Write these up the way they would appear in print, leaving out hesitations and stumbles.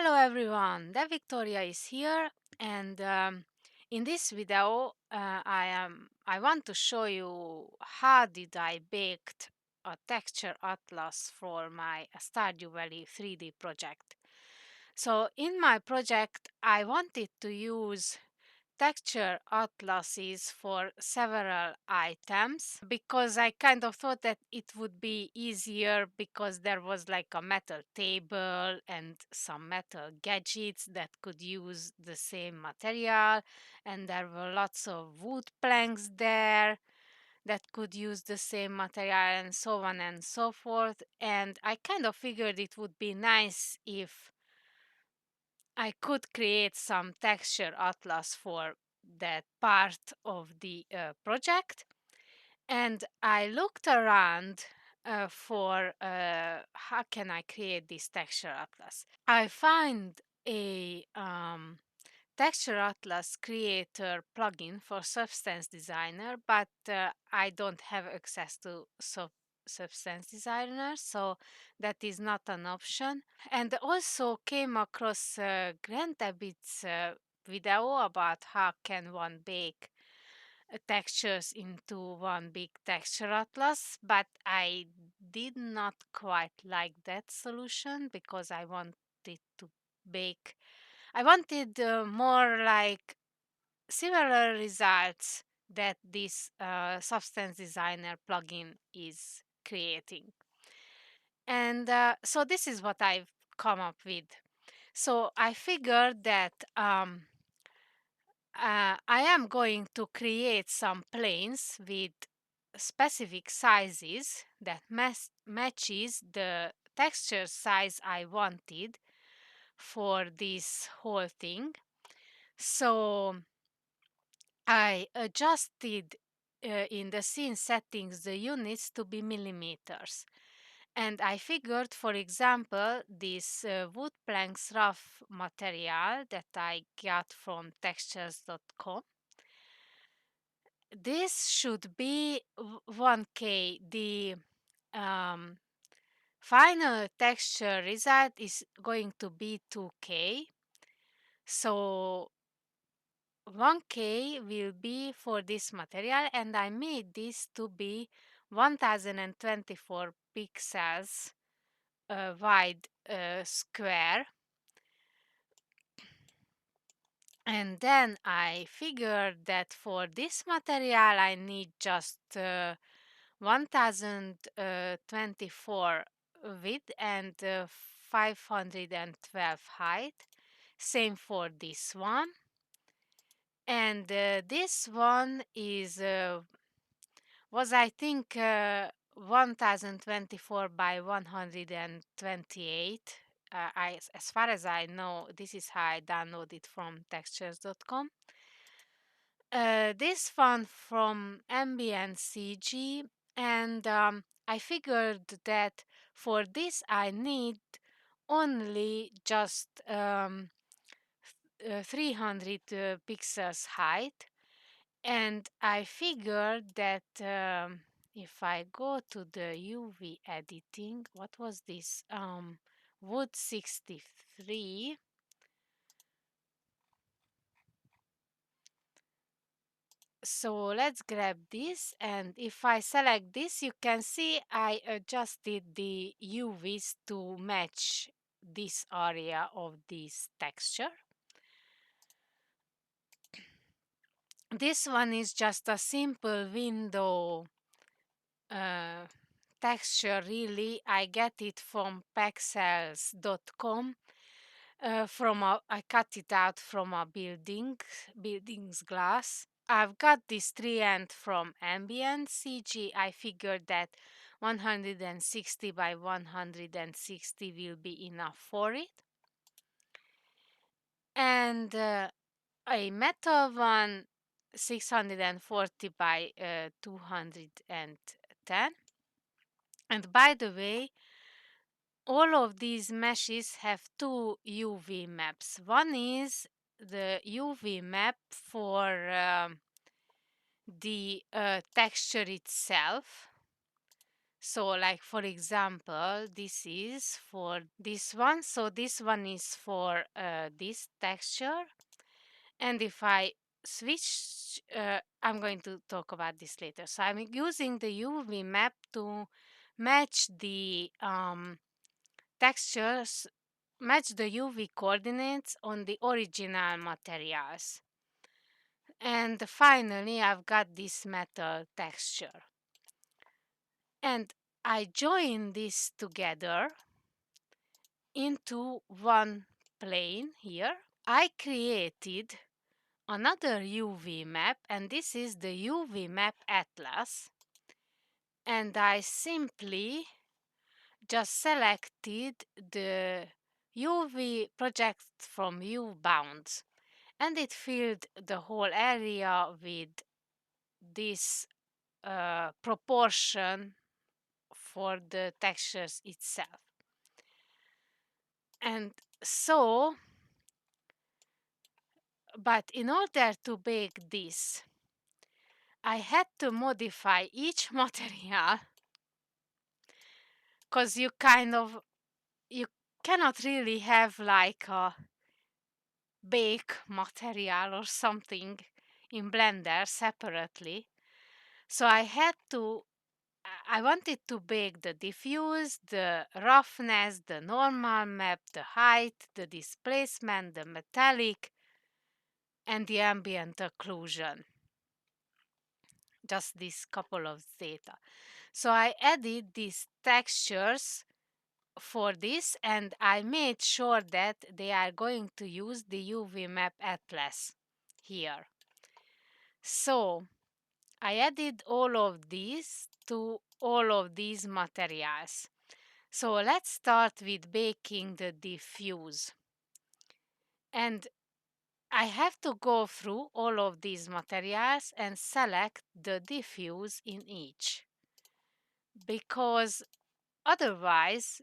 Hello everyone, the Victoria is here, and in this video I want to show you how did I baked a texture atlas for my Stardew Valley 3D project. So in my project I wanted to use texture atlases for several items because I kind of thought that it would be easier because there was like a metal table and some metal gadgets that could use the same material, and there were lots of wood planks there that could use the same material, and so on and so forth. And I kind of figured it would be nice if I could create some texture atlas for that part of the project. And I looked around for how can I create this texture atlas. I find a texture atlas creator plugin for Substance Designer, but I don't have access to Substance Designer, so that is not an option. And also came across Grant Abbott's video about how can one bake textures into one big texture atlas, but I did not quite like that solution because I wanted to bake. I wanted more like similar results that this Substance Designer plugin is creating. And so this is what I've come up with. So I figured that I am going to create some planes with specific sizes that matches the texture size I wanted for this whole thing. So I adjusted in the scene settings the units to be millimeters. And I figured, for example, this wood planks rough material that I got from textures.com. This should be 1K. The um, final texture result is going to be 2K. So 1K will be for this material, and I made this to be 1024 pixels wide square. And then I figured that for this material I need just 1024 width and 512 height. Same for this one. And this one was I think 1024 by 128. As far as I know, this is how I downloaded from textures.com. This one from ambient CG, and I figured that for this I need only just 300 pixels height, and I figured that if I go to the UV editing, what was this? Wood 63. So let's grab this, and if I select this, you can see I adjusted the UVs to match this area of this texture. This one is just a simple window texture, really. I get it from pexels.com. I cut it out from a building's glass. I've got this tree ant from ambient CG. I figured that 160 by 160 will be enough for it. And a metal one 640 by 210. And by the way, all of these meshes have two UV maps. One is the UV map for the texture itself. So like for example, this is for this one. So this one is for this texture. And if I switch, I'm going to talk about this later. So I'm using the UV map to match the textures, match the UV coordinates on the original materials. And finally, I've got this metal texture. And I join this together into one plane here. I created another UV map, and this is the UV map atlas. And I simply just selected the UV project from U bounds, and it filled the whole area with this proportion for the textures itself. And so, but in order to bake this, I had to modify each material because you cannot really have like a bake material or something in Blender separately. So I wanted to bake the diffuse, the roughness, the normal map, the height, the displacement, the metallic, and the ambient occlusion. Just this couple of data. So I added these textures for this, and I made sure that they are going to use the UV map atlas here. So I added all of these to all of these materials. So let's start with baking the diffuse. And I have to go through all of these materials and select the diffuse in each, because otherwise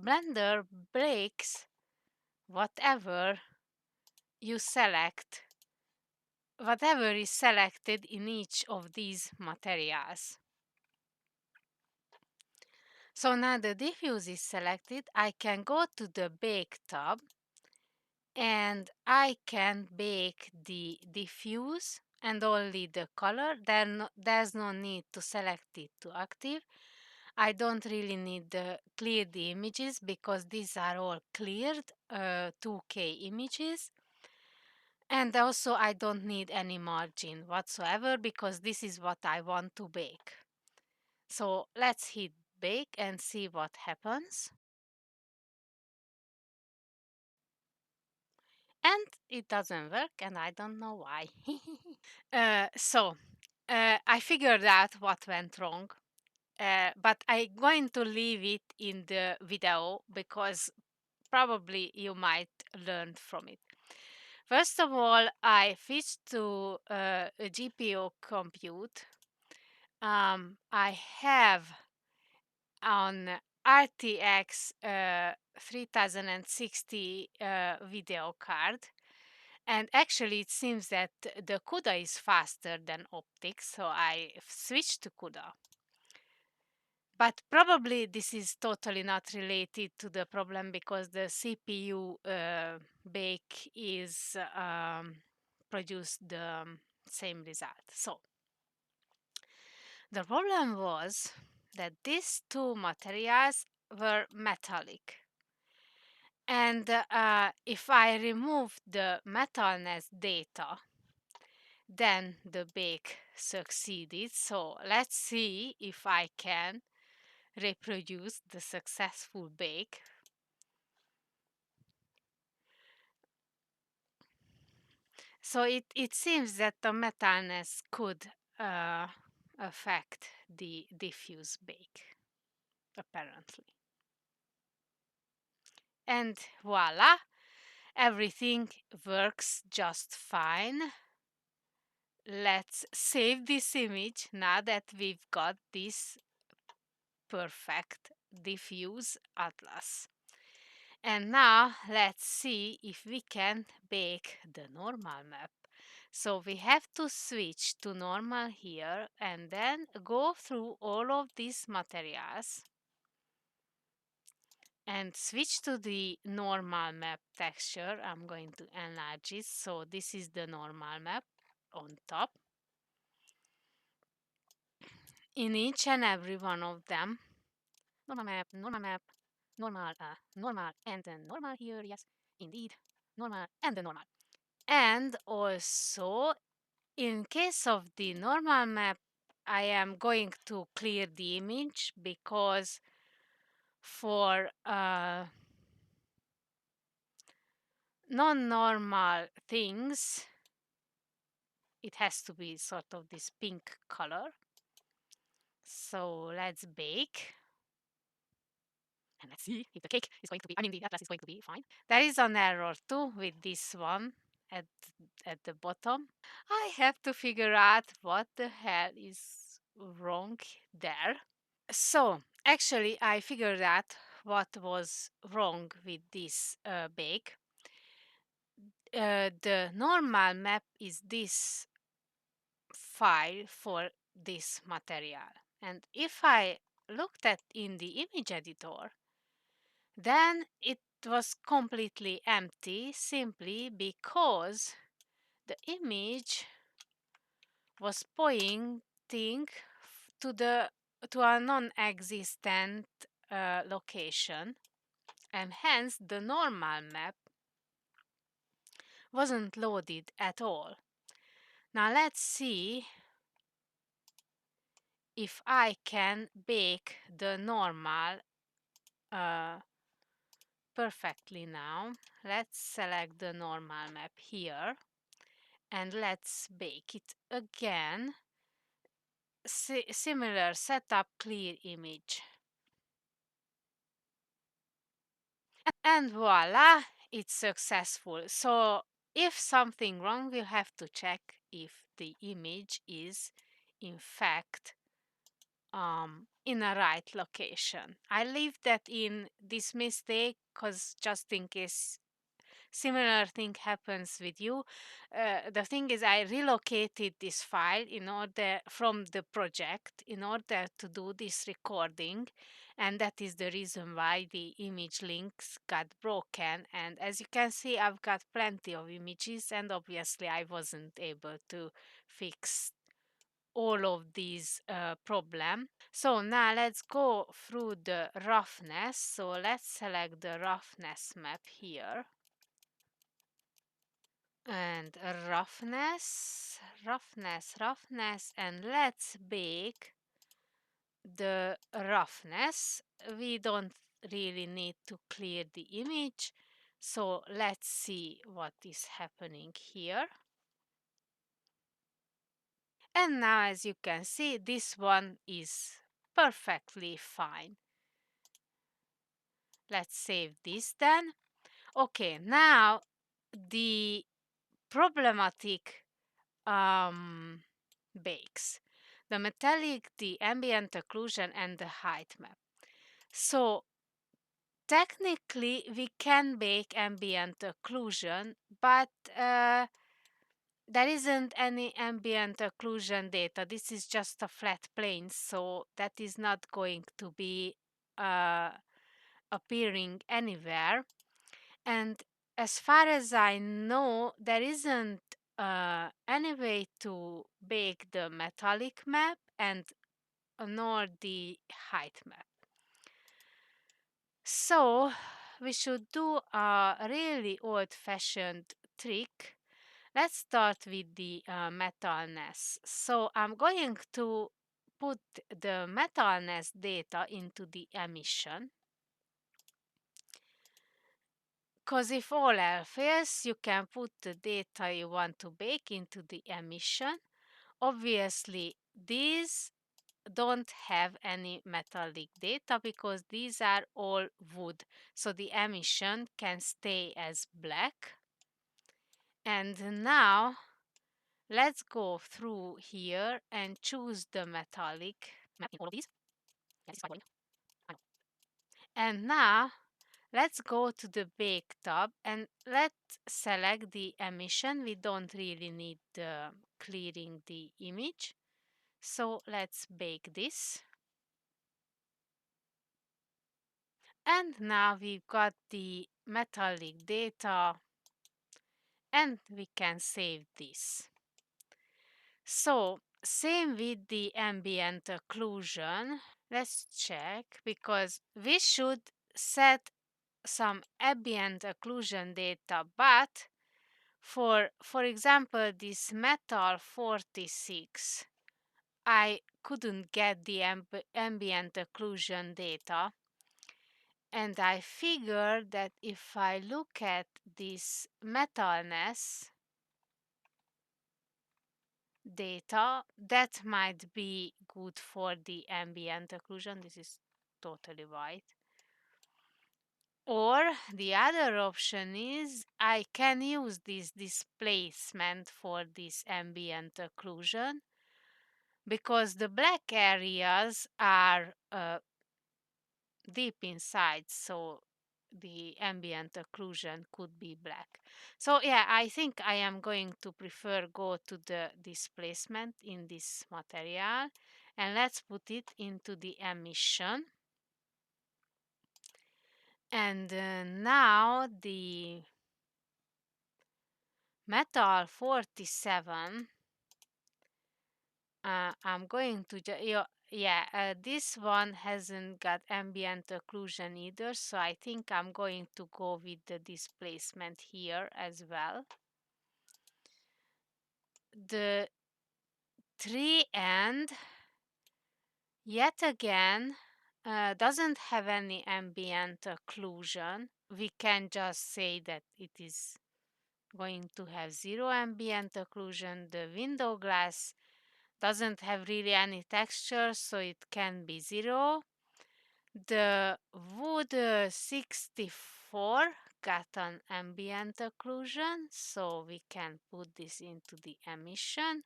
Blender breaks whatever you select, whatever is selected in each of these materials. So now the diffuse is selected, I can go to the bake tab and I can bake the diffuse and only the color. There's no need to select it to active. I don't really need to clear the images because these are all cleared 2K images. And also I don't need any margin whatsoever because this is what I want to bake. So let's hit bake and see what happens. And it doesn't work and I don't know why. I figured out what went wrong. But I'm going to leave it in the video because probably you might learn from it. First of all, I switched to a GPU compute. I have on RTX 3060 video card, and actually it seems that the CUDA is faster than optics, so I switched to CUDA. But probably this is totally not related to the problem because the CPU bake is produced the same result. So the problem was that these two materials were metallic. And if I remove the metalness data, then the bake succeeded. So let's see if I can reproduce the successful bake. So it seems that the metalness could affect the diffuse bake, apparently. And voila, everything works just fine. Let's save this image now that we've got this perfect diffuse atlas. And now let's see if we can bake the normal map. So we have to switch to normal here and then go through all of these materials and switch to the normal map texture. I'm going to enlarge it. So this is the normal map on top. In each and every one of them, normal map, normal, and then normal here, yes, indeed, normal, and the normal. And also, in case of the normal map, I am going to clear the image because for non-normal things, it has to be sort of this pink color. So let's bake. And let's see if the cake is going to be, the atlas is going to be fine. There is an error too with this one at, at the bottom. I have to figure out what the hell is wrong there. So actually I figured out what was wrong with this bake. The normal map is this file for this material. And if I looked at in the image editor, then it was completely empty simply because the image was pointing to the to a non-existent location, and hence the normal map wasn't loaded at all. Now let's see if I can bake the normal perfectly now. Let's select the normal map here and let's bake it again. Similar setup, clear image. And voila, it's successful. So if something wrong, we'll have to check if the image is in fact in a right location. I leave that in this mistake because just in case similar thing happens with you. The thing is I relocated this file in order from the project in order to do this recording, and that is the reason why the image links got broken. And as you can see, I've got plenty of images, and obviously I wasn't able to fix all of these problems. So now let's go through the roughness. So let's select the roughness map here. And roughness, and let's bake the roughness. We don't really need to clear the image, so let's see what is happening here. And now as you can see, this one is perfectly fine. Let's save this then. Okay, now the problematic bakes, the metallic, the ambient occlusion, and the height map. So technically we can bake ambient occlusion, but there isn't any ambient occlusion data. This is just a flat plane, so that is not going to be appearing anywhere. And as far as I know, there isn't any way to bake the metallic map and nor the height map. So we should do a really old-fashioned trick. Let's start with the metalness. So I'm going to put the metalness data into the emission. Because if all else fails, you can put the data you want to bake into the emission. Obviously, these don't have any metallic data because these are all wood. So the emission can stay as black. And now let's go through here and choose the metallic map in all of these. Yes, it's quite boring. I know. And now Let's go to the Bake tab and let's select the emission. We don't really need clearing the image. So let's bake this. And now we've got the metallic data and we can save this. So same with the ambient occlusion. Let's check because we should set some ambient occlusion data, but for example this metal 46, I couldn't get the ambient occlusion data, and I figured that if I look at this metalness data, that might be good for the ambient occlusion. This is totally white. Or the other option is I can use this displacement for this ambient occlusion because the black areas are deep inside, so the ambient occlusion could be black. So yeah, I think I am going to prefer go to the displacement in this material, and let's put it into the emission. And now the metal 47, I'm going to this one hasn't got ambient occlusion either, so I think I'm going to go with the displacement here as well. The 3 end yet again doesn't have any ambient occlusion. We can just say that it is going to have zero ambient occlusion. The window glass doesn't have really any texture, so it can be zero. The wood 64 got an ambient occlusion, so we can put this into the emission.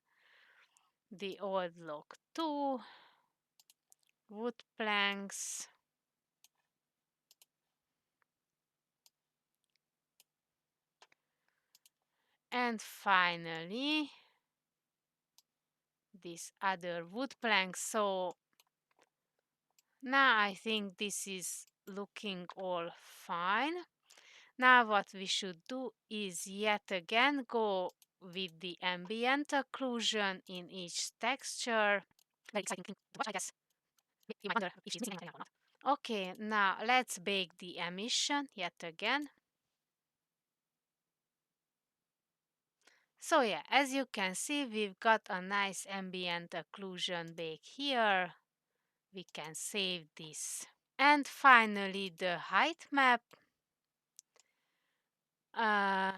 The old log 2, wood planks, and finally this other wood plank. So now I think this is looking all fine. Now what we should do is yet again go with the ambient occlusion in each texture. Very exciting thing to watch, I guess. You might wonder if she's missing anything out or not. Okay, now let's bake the emission yet again. So yeah, as you can see, we've got a nice ambient occlusion bake here. We can save this. And finally the height map. Uh,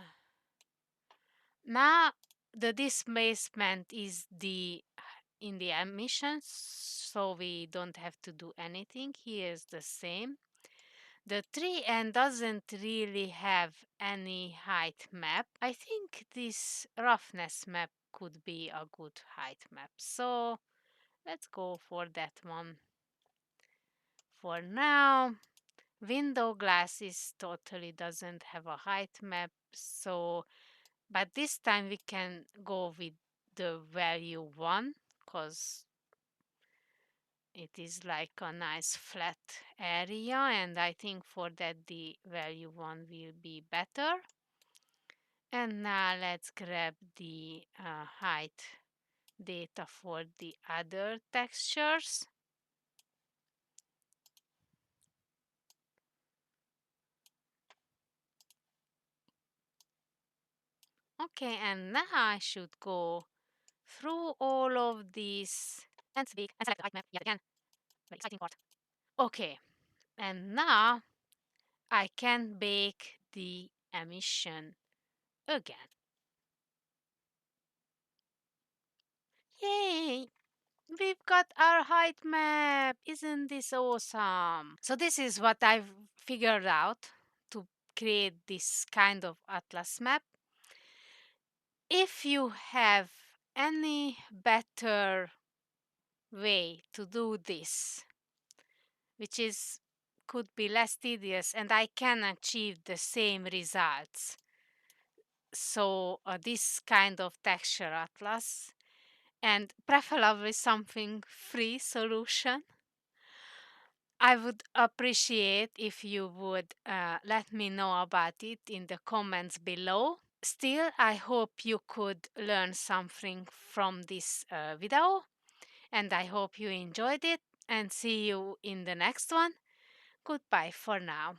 Now the displacement is in the emissions, so we don't have to do anything. Here's the same. The tree end doesn't really have any height map. I think this roughness map could be a good height map. So let's go for that one. For now, window glasses totally doesn't have a height map, so but this time we can go with the value 1 because it is like a nice flat area, and I think for that the value 1 will be better. And now let's grab the height data for the other textures. Okay, and now I should go through all of these and speak and select the height map yet again. Very exciting part. Okay, and now I can bake the emission again. Yay! We've got our height map! Isn't this awesome? So this is what I've figured out to create this kind of atlas map. If you have any better way to do this, which is could be less tedious and I can achieve the same results. So this kind of texture atlas, and preferably something free solution. I would appreciate if you would let me know about it in the comments below. Still, I hope you could learn something from this video, and I hope you enjoyed it, and see you in the next one. Goodbye for now.